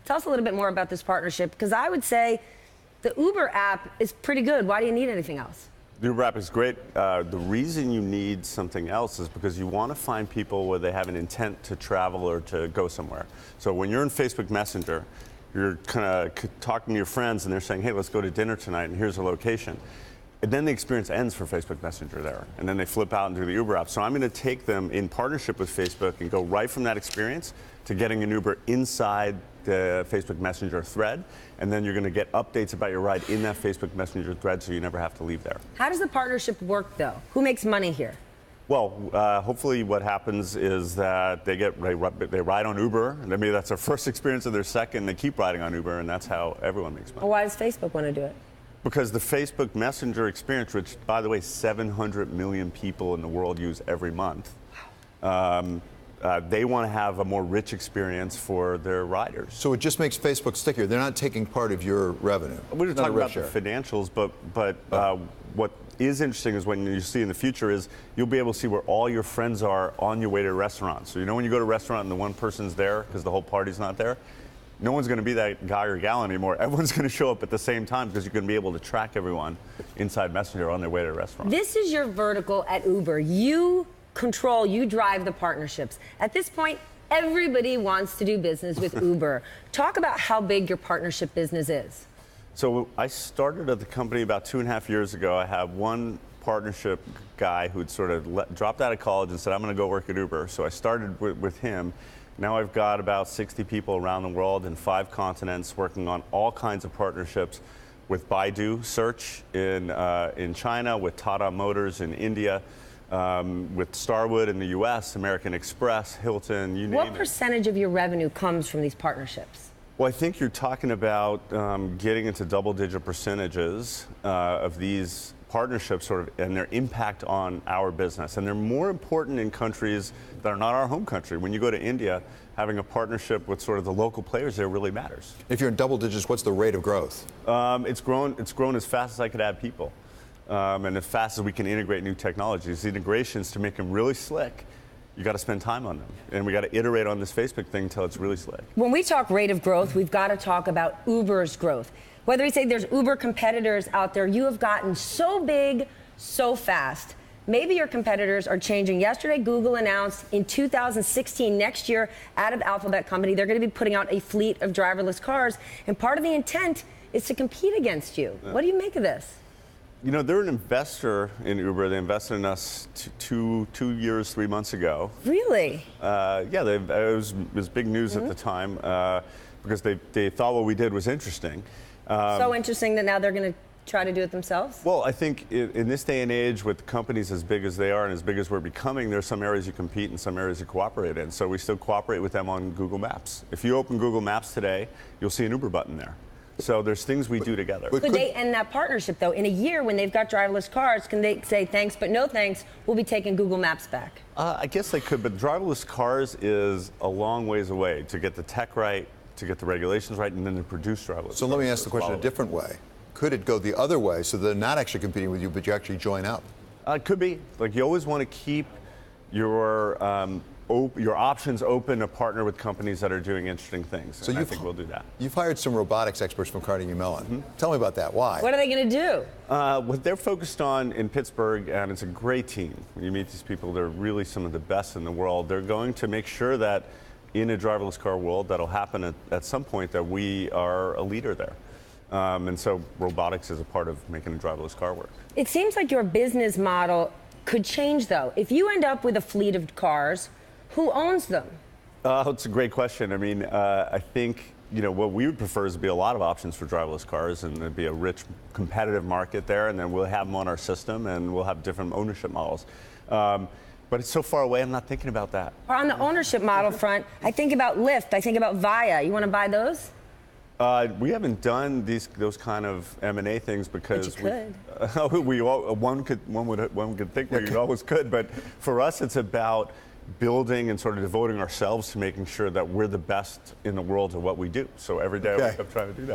Tell us a little bit more about this partnership, because I would say the Uber app is pretty good. Why do you need anything else? The Uber app is great. The reason you need something else is because you want to find people where they have an intent to travel or to go somewhere. So when you're in Facebook Messenger, you're kind of talking to your friends and they're saying, hey, let's go to dinner tonight and here's a location. And then the experience ends for Facebook Messenger there. And then they flip out into the Uber app. So I'm going to take them in partnership with Facebook and go right from that experience to getting an Uber inside the Facebook Messenger thread. And then you're going to get updates about your ride in that Facebook Messenger thread so you never have to leave there. How does the partnership work, though? Who makes money here? Well, hopefully what happens is that they ride on Uber, and maybe that's their first experience or their second, they keep riding on Uber, and that's how everyone makes money. Well, why does Facebook want to do it? Because the Facebook Messenger experience, which, by the way, 700 million people in the world use every month, they want to have a more rich experience for their riders. So it just makes Facebook stickier. They're not taking part of your revenue. We're talking about the financials, but what is interesting is when you see in the future is you'll be able to see where all your friends are on your way to a restaurant. So you know when you go to a restaurant and the one person's there because the whole party's not there, no one's going to be that guy or gal anymore. Everyone's going to show up at the same time because you're going to be able to track everyone inside Messenger on their way to a restaurant. This is your vertical at Uber. You control, you drive the partnerships. At this point, everybody wants to do business with Uber. Talk about how big your partnership business is. So I started at the company about 2.5 years ago. I have one partnership guy who'd sort of dropped out of college and said, I'm going to go work at Uber. So I started with him. Now I've got about 60 people around the world in 5 continents working on all kinds of partnerships with Baidu Search in China, with Tata Motors in India, with Starwood in the US, American Express, Hilton, you name it. What percentage of your revenue comes from these partnerships? Well, I think you're talking about getting into double-digit percentages of these partnerships sort of and their impact on our business. And they're more important in countries that are not our home country. When you go to India, having a partnership with sort of the local players there really matters. If you're in double digits, what's the rate of growth? It's grown as fast as I could add people. And as fast as we can integrate new technologies. The integrations, to make them really slick, you got to spend time on them. And we got to iterate on this Facebook thing until it's really slick. When we talk rate of growth, we've got to talk about Uber's growth. Whether we say there's Uber competitors out there, you have gotten so big, so fast. Maybe your competitors are changing. Yesterday, Google announced in 2016, next year, out of Alphabet company, they're going to be putting out a fleet of driverless cars. And part of the intent is to compete against you. Yeah. What do you make of this? You know, they're an investor in Uber. They invested in us 2 years, 3 months ago. Really? Yeah, it was big news at the time because they thought what we did was interesting. So interesting that now they're going to try to do it themselves? Well, I think in this day and age, with companies as big as they are and as big as we're becoming, there's some areas you compete and some areas you cooperate in. So we still cooperate with them on Google Maps. If you open Google Maps today, you'll see an Uber button there. So there's things we do together. Could they end that partnership, though? In a year, when they've got driverless cars, can they say, thanks, but no thanks, we'll be taking Google Maps back? I guess they could, but driverless cars is a long ways away to get the tech right, to get the regulations right, and then to produce driverless cars. So let me ask the question a different way. Could it go the other way so they're not actually competing with you, but you actually join up? It could be. Like, you always want to keep your options open to partner with companies that are doing interesting things. So I think we'll do that. You've hired some robotics experts from Carnegie Mellon. Tell me about that. Why? What are they going to do? What they're focused on in Pittsburgh, and it's a great team. When you meet these people, they're really some of the best in the world. They're going to make sure that in a driverless car world, that'll happen at some point, that we are a leader there. And so robotics is a part of making a driverless car work. It seems like your business model could change, though. If you end up with a fleet of cars, who owns them? It's a great question. I mean, I think, you know, what we would prefer is to be a lot of options for driverless cars, and there'd be a rich competitive market there, and then we'll have them on our system, and we'll have different ownership models. But it's so far away, I'm not thinking about that. Or on the ownership model front, I think about Lyft, I think about Via. You want to buy those? We haven't done those kind of M&A things because but you could. one could think we always could, but for us it's about building and sort of devoting ourselves to making sure that we're the best in the world at what we do. So every day I wake up trying to do that.